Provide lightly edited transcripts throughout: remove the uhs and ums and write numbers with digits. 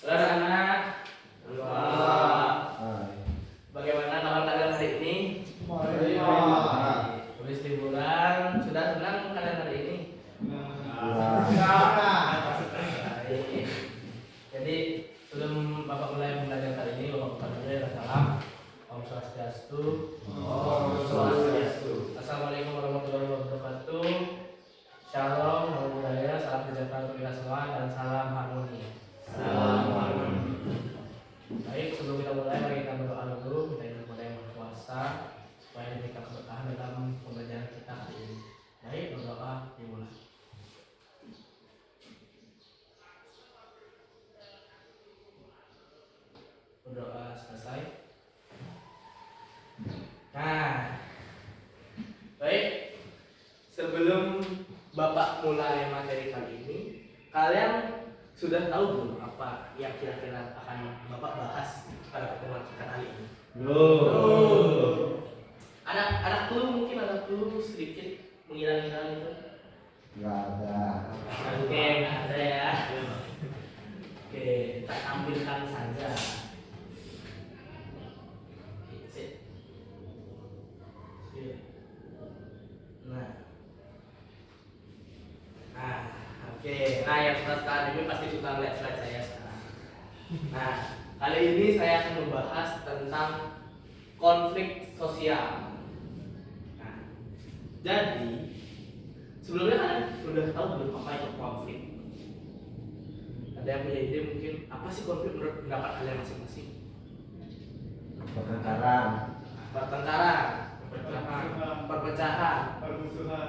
Halo anak-anak. Halo. Bagaimana kabar kalian hari ini? Baik. Habis liburan, sudah senang kalian hari ini? Baik. Jadi sebelum Bapak mulai belajar kali ini, Bapak mulai salam. Om Swastiastu. Om Swastiastu. Assalamualaikum warahmatullahi wabarakatuh. Shalom, namo buddhaya, salam sejahtera untuk kita semua dan salam harmoni. Salam harmoni. Baik, sebelum kita mulai, mari kita berdoa dulu, minta izin kepada Yang Maha Kuasa supaya diberikan keberkahan dalam pembelajaran kita hari ini. Baik, berdoa dimulai. Berdoa selesai. Nah, baik. Sebelum Bapak mulai materi kali ini, kalian sudah tahu belum apa yang kira-kira akan Bapak bahas pada pertemuan kita kali ini? Ada clue, mungkin ada clue sedikit mengira-ngira itu? Nggak ada. Oke, nggak ada ya. Oke, kita tampilkan saja. Oke. Nah, yang sekarang ini pasti suka lihat slide saya sekarang. Nah, kali ini saya akan membahas tentang konflik sosial. Nah, jadi sebelumnya kalian sudah tahu belum apa itu konflik? Ada yang punya ide mungkin apa sih konflik menurut pendapat kalian masing-masing? Pertengkaran. Pertengkaran, perpecahan,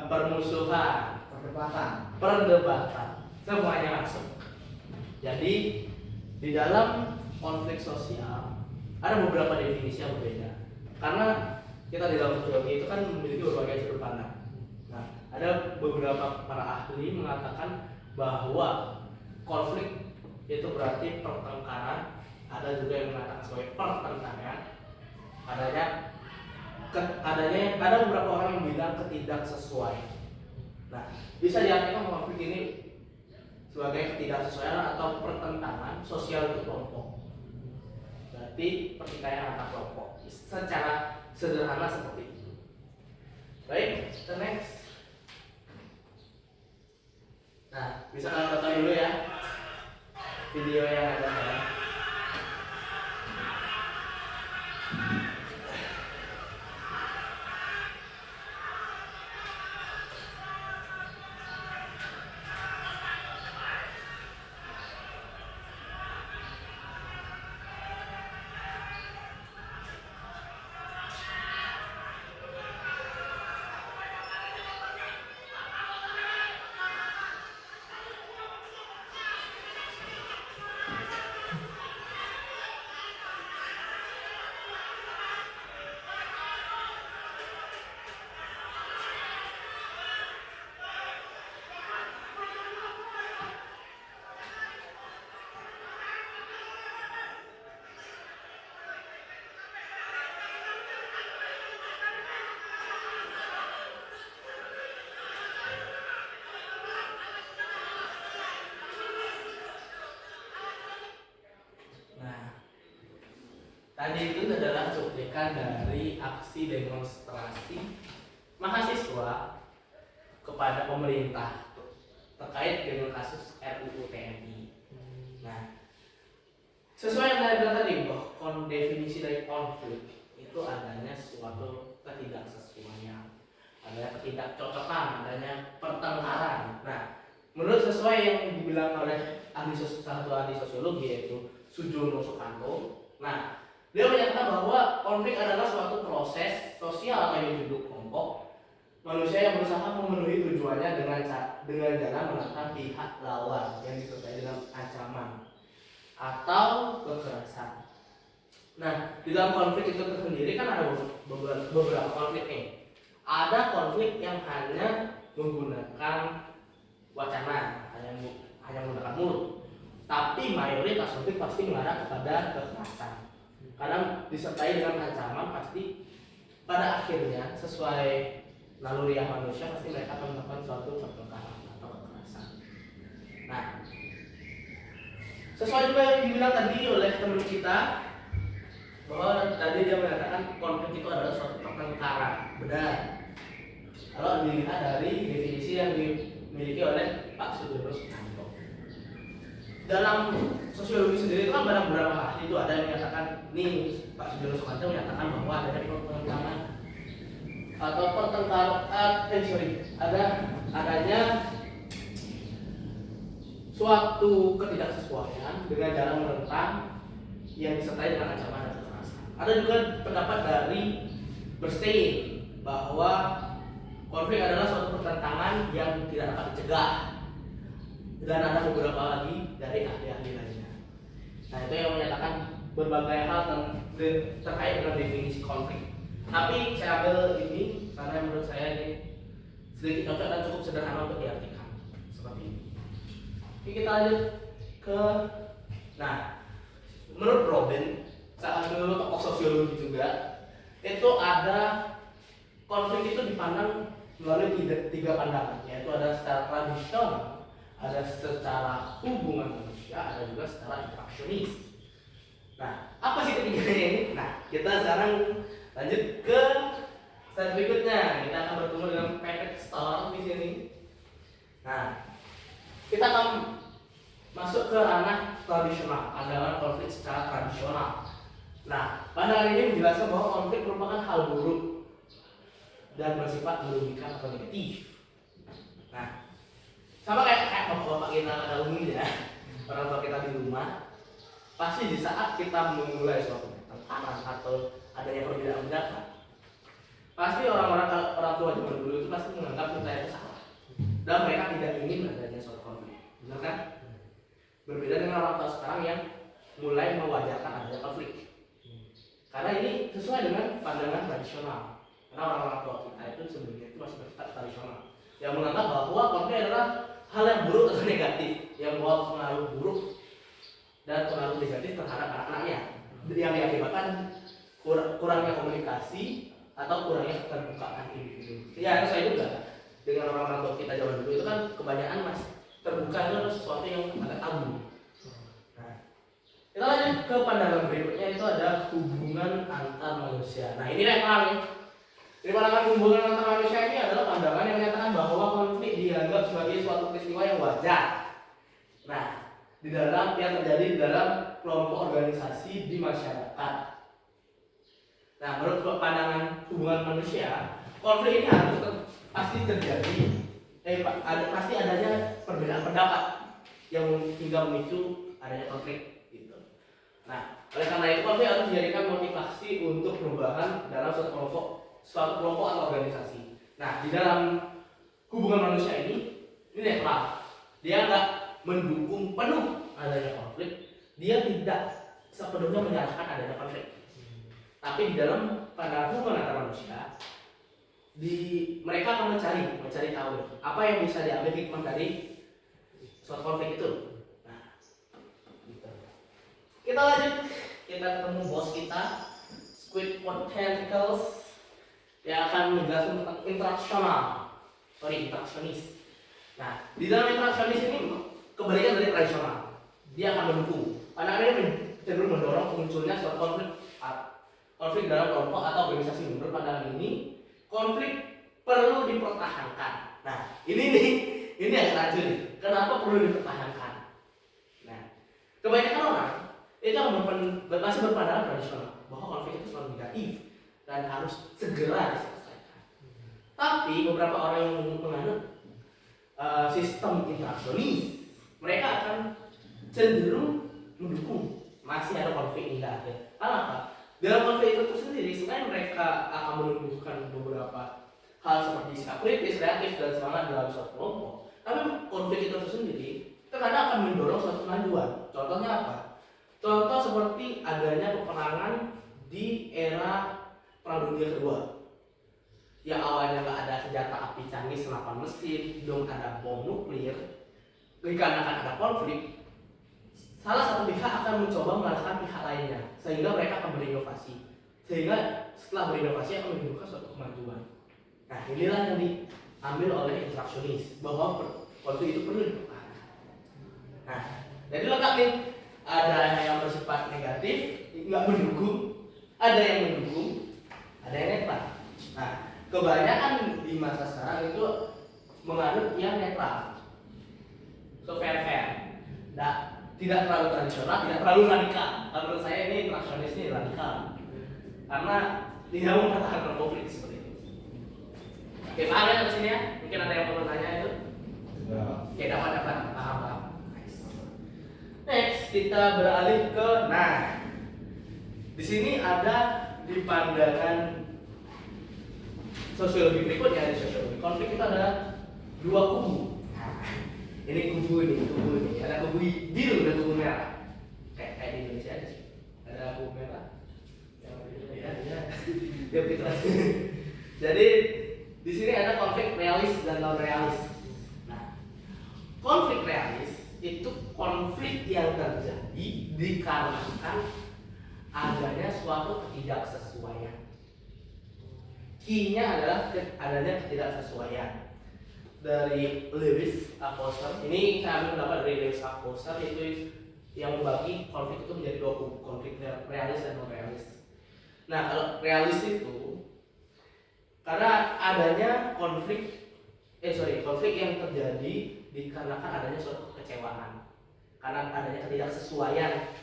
permusuhan, perdebatan, semuanya masuk. Jadi di dalam konflik sosial ada beberapa definisi yang berbeda. Karena kita di dalam sosiologi itu kan memiliki berbagai sudut pandang. Nah, ada beberapa para ahli mengatakan bahwa konflik itu berarti pertengkaran. Ada juga yang mengatakan sebagai pertentangan. Ada beberapa orang yang bilang ketidaksesuaian. Nah, bisa diartikan konflik ini sebagai ketidaksesuaian atau pertentangan sosial untuk kelompok. Berarti pertikaian antar kelompok. Secara sederhana seperti itu. Baik, the next. Nah, bisa kalian tonton dulu ya video yang ada sekarang. Tadi itu adalah cuplikan dari aksi demonstrasi mahasiswa kepada pemerintah terkait dengan kasus RUU TNI. Nah, sesuai yang saya bilang tadi, bahwa definisi dari konflik itu adanya suatu ketidaksesuaian, adanya ketidakcocokan, adanya pertengkaran. Nah, menurut sesuai yang dibilang oleh satu ahli sosiologi yaitu Sujono Sukanto. Nah, dia menyatakan bahwa konflik adalah suatu proses sosial atau individu kelompok manusia yang berusaha memenuhi tujuannya dengan cara menentang pihak lawan yang disertai dengan ancaman atau kekerasan. Nah, di dalam konflik itu sendiri kan ada beberapa konflik nih. Ada konflik yang hanya menggunakan wacana, hanya menggunakan mulut. Tapi mayoritas konflik pasti mengarah kepada kekerasan. Karena disertai dengan ancaman, pasti pada akhirnya sesuai naluriah manusia pasti mereka akan melakukan suatu pertengkaran atau kekerasan. Nah, Sesuai juga yang dibilang tadi oleh teman kita, bahwa tadi dia mengatakan konflik itu adalah suatu pertengkaran. Benar. Kalau dilihat dari definisi yang dimiliki oleh Pak Sujono Sukanto. Dalam sosiologi sendiri itu kan ada beberapa ahli itu, ada yang menyatakan, nih Pak Sujono Sukanto menyatakan bahwa adanya pertentangan atau adanya suatu ketidaksesuaian dengan jalan menentang yang disertai dengan ancaman dan kekerasan. Ada juga pendapat dari Bernstein bahwa konflik adalah suatu pertentangan yang tidak dapat dicegah, dan ada beberapa lagi dari ahli-ahli lainnya. Nah, itu yang menyatakan berbagai hal terkait dengan definisi konflik. Tapi saya ambil ini karena menurut saya ini sedikit cocok dan cukup sederhana untuk diartikan seperti ini. Oke, kita lanjut ke, nah, menurut Robin, salah satu tokoh sosiologi juga, itu ada konflik itu dipandang melalui tiga pandangan, yaitu ada secara tradisional, ada secara hubungan manusia, ada juga secara interaksionis. Nah, apa sih ketiganya ini? Nah, kita sekarang lanjut ke slide berikutnya. Kita akan bertemu dengan Patrick Starr di sini. Nah, kita akan masuk ke ranah tradisional, pandangan konflik secara tradisional. Nah, pandangan ini menjelaskan bahwa konflik merupakan hal buruk dan bersifat merugikan atau negatif. Nah, sama kayak bapak-bapak kita pada umumnya, orang tua kita di rumah, pasti di saat kita memulai suatu pertengkaran atau adanya perbedaan pendapat, pasti orang tua zaman dulu itu pasti menganggap kita itu salah dan mereka tidak ingin adanya suatu konflik, benar kan? Berbeda dengan orang tua sekarang yang mulai mewajarkan adanya konflik, karena ini sesuai dengan pandangan tradisional. Karena orang tua kita itu sebenarnya itu masih bersifat tradisional, yang menganggap bahwa konflik adalah hal yang buruk atau negatif, yang membawa pengaruh buruk dan pengaruh negatif terhadap anak-anaknya, yang diakibatkan kurangnya komunikasi atau kurangnya keterbukaan individu. Ya, saya juga dengan orang-orang tua kita zaman dulu itu kan kebanyakan masih terbuka, itu adalah sesuatu yang agak tabu. Nah, kita lanjut ke pandangan berikutnya, itu ada hubungan antar manusia. Nah, ini yang paling. Jadi pandangan hubungan antar manusia ini adalah pandangan yang menyatakan bahwa konflik dianggap sebagai suatu peristiwa yang wajar. Nah, di dalam yang terjadi di dalam kelompok organisasi di masyarakat. Nah, menurut pandangan hubungan manusia, konflik ini harus pasti terjadi. Pasti adanya perbedaan pendapat yang hingga memicu adanya konflik. Gitu. Nah, oleh karena itu konflik harus dijadikan motivasi untuk perubahan dalam suatu kelompok atau organisasi. Nah, di dalam hubungan manusia ini netral. Dia nggak mendukung penuh adanya konflik, dia tidak sepenuhnya menyalahkan adanya konflik. Tapi di dalam pandangan hubungan antar manusia, mereka akan mencari tahu apa yang bisa diambil hikmah dari suatu konflik itu. Nah, gitu. Kita lanjut, kita ketemu bos kita, Squidward Tentacles, yang akan menjelaskan tentang interaksionis. Nah, di dalam interaksionis ini kebalikan dari tradisional, dia akan mendukung. Pandangan ini cenderung mendorong munculnya suatu konflik dalam kelompok atau organisasi. Menurut pandangan ini, konflik perlu dipertahankan. Nah, ini agak rancu nih. Kenapa perlu dipertahankan? Nah, kebanyakan orang itu masih berpandangan tradisional bahwa konflik itu selalu negatif dan harus segera diselesaikan. Tapi beberapa orang yang menganut sistem interaksionis, mereka akan cenderung mendukung masih ada konflik hingga akhir. Kenapa? Dalam konflik itu sendiri sebenarnya mereka akan menumbuhkan beberapa hal seperti sikap kritis, kreatif, dan semangat dalam suatu kelompok. Tapi konflik itu sendiri terkadang akan mendorong suatu kemajuan. Contohnya apa? Contoh seperti adanya peperangan di era Perang Dunia Kedua. Yang awalnya nggak ada senjata api canggih, senapan mesin, belum ada bom nuklir. Dikarenakan ada konflik, salah satu pihak akan mencoba mengalahkan pihak lainnya, sehingga mereka akan berinovasi. Sehingga setelah berinovasi akan menimbulkan suatu kemajuan. Nah, inilah yang diambil oleh interaksionis, bahwa konflik itu perlu dipertahankan. Nah, jadi lengkap nih ada yang bersifat negatif, nggak mendukung, ada yang mendukung, ada yang netral. Nah, kebanyakan di masa sekarang itu menganut yang netral, so fair. Nah, tidak terlalu tradisional, tidak terlalu radikal. Kalau menurut saya ini nasionalis ini radikal, karena tidak mempertahankan konflik seperti itu. Oke, paham ya sampai sini ya? Mungkin ada yang mau bertanya itu? Ya. Oke, dapat. Paham. Nice. Next, kita beralih ke, di sini ada di pandangan sosiologi berikutnya. Di sosiologi konflik itu ada dua kubu. Ini kubu ini. Ada kubu biru dan kubu merah. Kayak di Indonesia aja sih. Ada kubu merah. Ya. Dia begitu. Jadi di sini ada konflik realis dan non realis. Nah, konflik realis itu konflik yang terjadi dikarenakan adanya suatu ketidaksesuaian. Key-nya adalah adanya ketidaksesuaian. Dari Lewis Althusser, ini saya ambil pendapat dari Lewis Althusser, itu yang membagi konflik itu menjadi dua kubu, konflik realis dan non realis. Nah, kalau realis itu karena adanya konflik yang terjadi dikarenakan adanya suatu kekecewaan, karena adanya ketidaksesuaian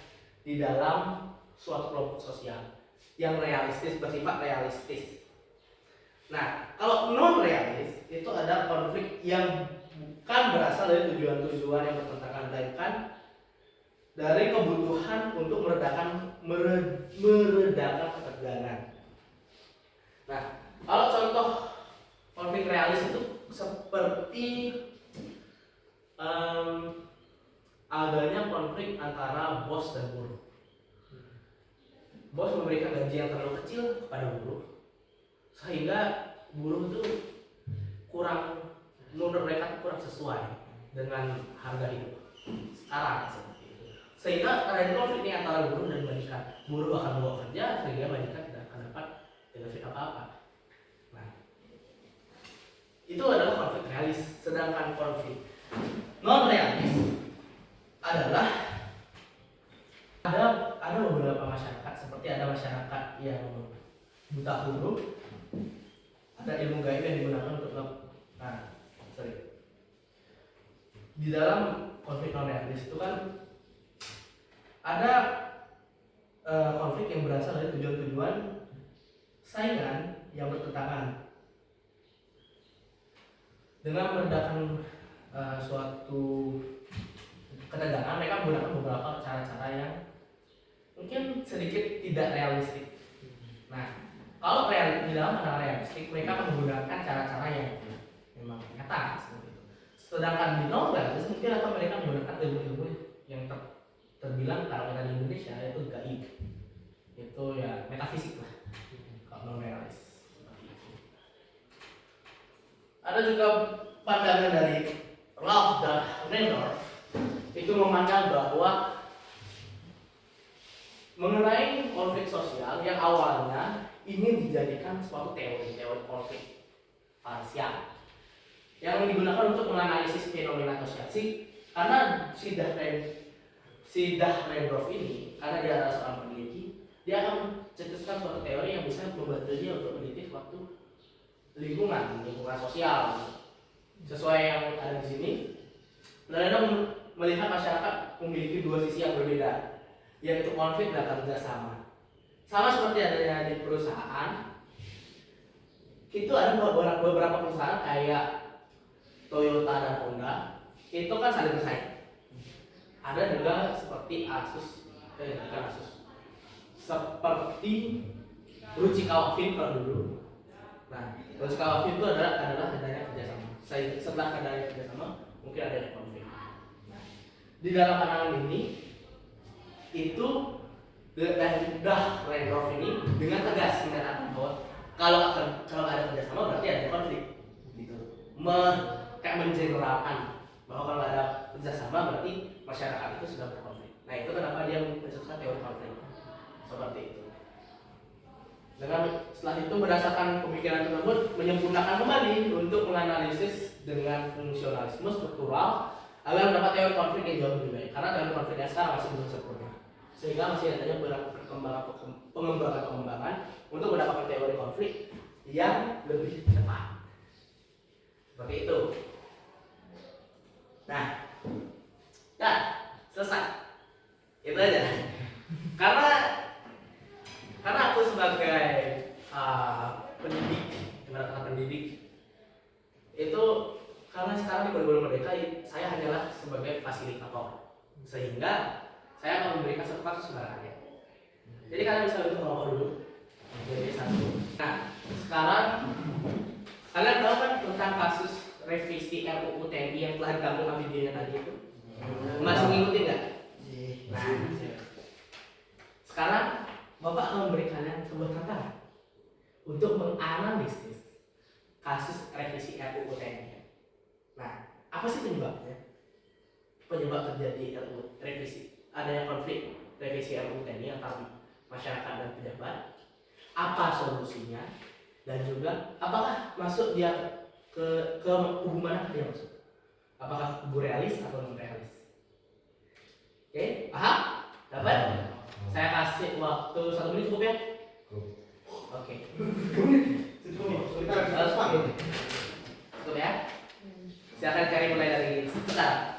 di dalam suatu kelompok sosial yang realistis, bersifat realistis. Nah, kalau non realis itu ada konflik yang bukan berasal dari tujuan-tujuan yang bertentangan, melainkan dari kebutuhan untuk meredakan ketegangan. Nah, kalau contoh konflik realis itu seperti adanya konflik antara bos dan buruh. Bos memberikan gaji yang terlalu kecil kepada buruh, sehingga buruh itu menurut mereka kurang sesuai dengan harga hidup sekarang seperti itu. Sehingga ada konflik ini antara buruh dan majikan. Buruh akan bawa kerja sehingga majikan tidak akan dapat benefit apa-apa. Nah, itu adalah konflik realis. Sedangkan konflik non realis adalah ada beberapa masyarakat, seperti ada masyarakat yang buta huruf, ada ilmu gaib yang digunakan untuk di dalam konflik non realis itu kan ada konflik yang berasal dari tujuan-tujuan saingan yang bertentangan. Dengan meredakan suatu ketegangan, mereka menggunakan beberapa cara-cara yang mungkin sedikit tidak realistik. Nah, kalau di dalam pandangan realistik, mereka akan menggunakan cara-cara yang memang nyata seperti itu. Sedangkan di non realis mungkin akan mereka menggunakan ilmu-ilmu yang terbilang kalau kita di Indonesia itu gaib, itu ya metafisik lah. Kalau non realis. Ada juga pandangan dari Ralph dan Rendorf, itu memandang bahwa mengenai konflik sosial yang awalnya ingin dijadikan suatu teori konflik parsial yang digunakan untuk menganalisis fenomena sosial. Karena si Rendorf ini, karena dia adalah seorang peneliti, dia akan mencetuskan suatu teori yang bisa membantu dia untuk meneliti suatu lingkungan sosial sesuai yang ada di sini. Lalu melihat masyarakat memiliki dua sisi yang berbeda, yaitu konflik dan kerjasama. Sama seperti adanya di perusahaan, itu ada beberapa perusahaan kayak Toyota dan Honda, itu kan saling bersaing. Ada juga seperti seperti Ruchikawa Film kalau dulu. Nah, Ruchikawa Film itu adalah adanya kerjasama. Setelah adanya kerjasama, mungkin ada konflik. Nah, di dalam pandangan ini, itu Rendorf ini dengan tegas menyatakan bahwa kalau ada kerjasama berarti ada konflik, gitu. Kayak mengeneralkan bahwa kalau ada kerjasama berarti masyarakat itu sudah berkonflik. Nah, itu kenapa dia mencetuskan teori konflik seperti itu. Setelah itu berdasarkan pemikiran tersebut menyempurnakan kembali untuk menganalisis dengan fungsionalisme struktural agar mendapat teori konflik yang jauh lebih baik. Karena teori konflik yang sekarang masih belum sempurna, sehingga masih adanya beberapa pengembangan untuk mendapatkan teori konflik yang lebih cepat. Seperti itu. Nah, ya selesai. Itu aja. Karena aku sebagai pendidik, ibarat kata pendidik, itu karena sekarang di kurikulum merdeka saya hanyalah sebagai fasilitator, sehingga saya akan memberikan satu kasus sembarangan. Jadi kalian bisa untuk ngerokok dulu. Jadi satu. Nah, sekarang kalian tahu kan tentang kasus revisi RUU TNI yang telah ditampilkan videonya tadi itu? Masih ngikutin nggak? Nah, sekarang Bapak akan memberi kalian sebuah tantangan untuk menganalisis kasus revisi RUU TNI. Nah, apa sih penyebabnya? Penyebab terjadi revisi, adanya konflik revisi RUU TNI antara masyarakat dan pejabat. Apa solusinya? Dan juga apakah masuk dia ke kubu mana dia masuk? Apakah kubu realis atau non realis? Oke, paham? Dapat? Saya kasih waktu 1 menit cukup ya? Oke. Cukup ya? Silakan cari mulai dari sekarang.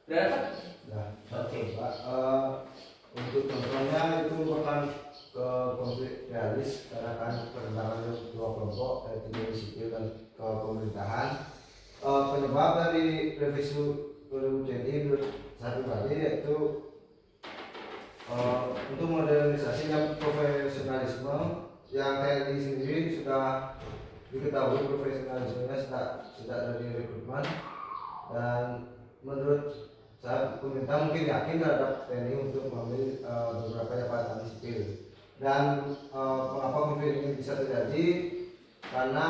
Berapa? Nah, oke Pak. Untuk contohnya itu merupakan ke konflik realis karena kan pertentangan dua kelompok yaitu dari sipil dan ke pemerintahan. Penyebab dari revisi RUU TNI satu tadi yaitu untuk modernisasi dan profesionalisme yang TNI sendiri sudah diketahui profesionalismenya sejak dari rekrutmen, dan menurut saya pemerintah mungkin yakin terhadap TNI untuk mengambil beberapa jabatan sipil. Dan mengapa konflik ini bisa terjadi? Karena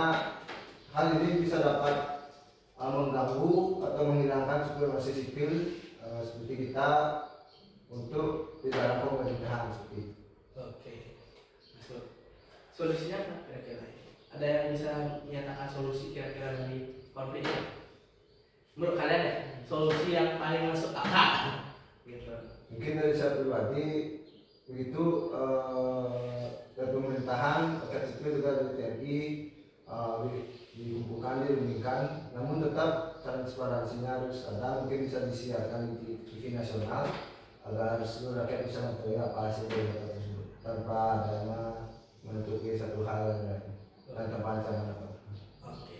hal ini bisa dapat mengganggu atau menghilangkan supremasi sipil seperti kita untuk di dalam pemerintahan seperti itu. Oke, masuk. Solusinya apa kira-kira? Ada yang bisa menyatakan solusi kira-kira dari konflik ini? Menurut kalian ya, solusi yang paling masuk akal gitu. Mungkin dari saya pribadi begitu, dari pemerintahan, rakyat sipil juga dari TNI dikumpulkan, dirundingkan, namun tetap transparansinya harus ada. Mungkin bisa disiarkan di TV nasional agar seluruh rakyat bisa mengetahui apa hasil dari data tersebut tanpa adanya menutupi satu hal dan tanpa ancaman apa. Oke.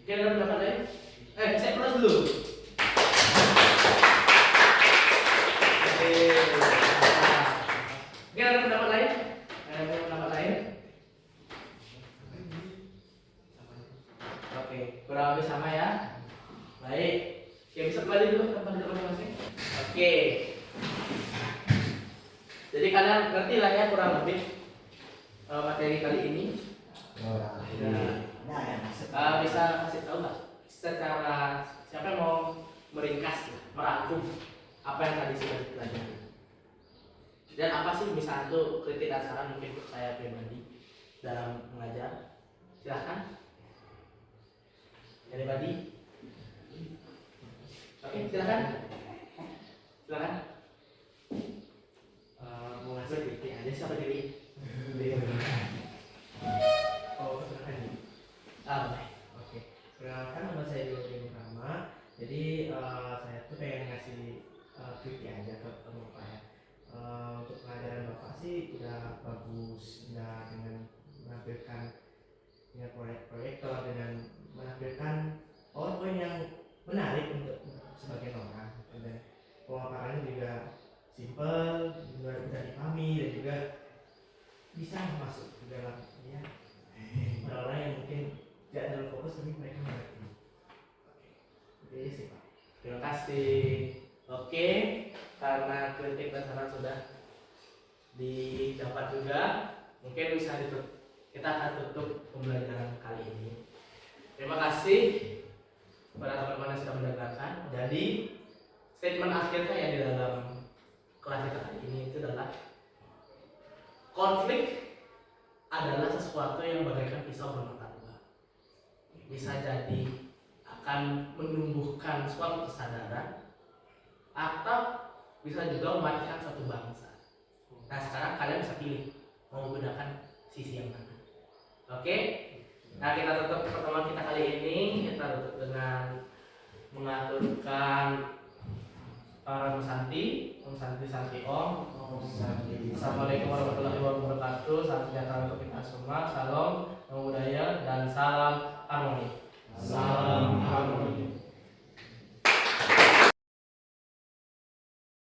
Kira-kira pendapat lain? Saya proses dulu. Oke. Ada pendapat lain? Ada pendapat lain? Oke, kurang lebih sama ya. Baik. Oke, bisa kembali dulu ke tempat duduk masing-masing. Oke. Jadi kalian ngerti lah ya kurang lebih materi kali ini. Bisa kasih tahu nggak secara siapa yang mau meringkas, merangkum apa yang tadi sudah dipelajari, dan apa sih misalnya tuh kritik dan saran mungkin untuk saya pribadi dalam mengajar? Silahkan. Anybody? Oke, silahkan. Silahkan. Mau ngasih kritik aja siapa diri? Oh, silahkan. Oke. Perkenalkan, nama saya Diego Rama. Jadi saya tuh pengen ngasih kritik aja ke Bapak ya. Untuk pengajaran Bapak sih udah bagus, udah dengan menampilkan ya proyektor dengan menampilkan PowerPoint yang menarik untuk sebagian orang. Dan pemaparannya juga simple, juga mudah dipahami dan juga bisa masuk ke dalam ya orang-orang yang mungkin tidak terlalu fokus tapi mereka mengerti. Oke, itu sih Pak. Terima kasih. Oke, karena kritik dan saran sudah didapat juga, mungkin bisa ditutup. Kita akan tutup pembelajaran kali ini. Terima kasih kepada teman-teman yang sudah mendengarkan. Jadi statement akhir saya di dalam kelas kita kali ini itu adalah konflik adalah sesuatu yang bagaikan pisau bermata dua. Bisa jadi akan menumbuhkan suatu kesadaran atau bisa juga mematikan suatu bangsa. Nah sekarang kalian bisa pilih mau menggunakan sisi yang mana. Oke? Nah kita tutup pertemuan kita kali ini. Kita tutup dengan mengaturkan para Santi, Om Santi Om. Assalamualaikum warahmatullahi wabarakatuh. Salam sejahtera untuk kita semua. Salam, namo buddhaya, dan salam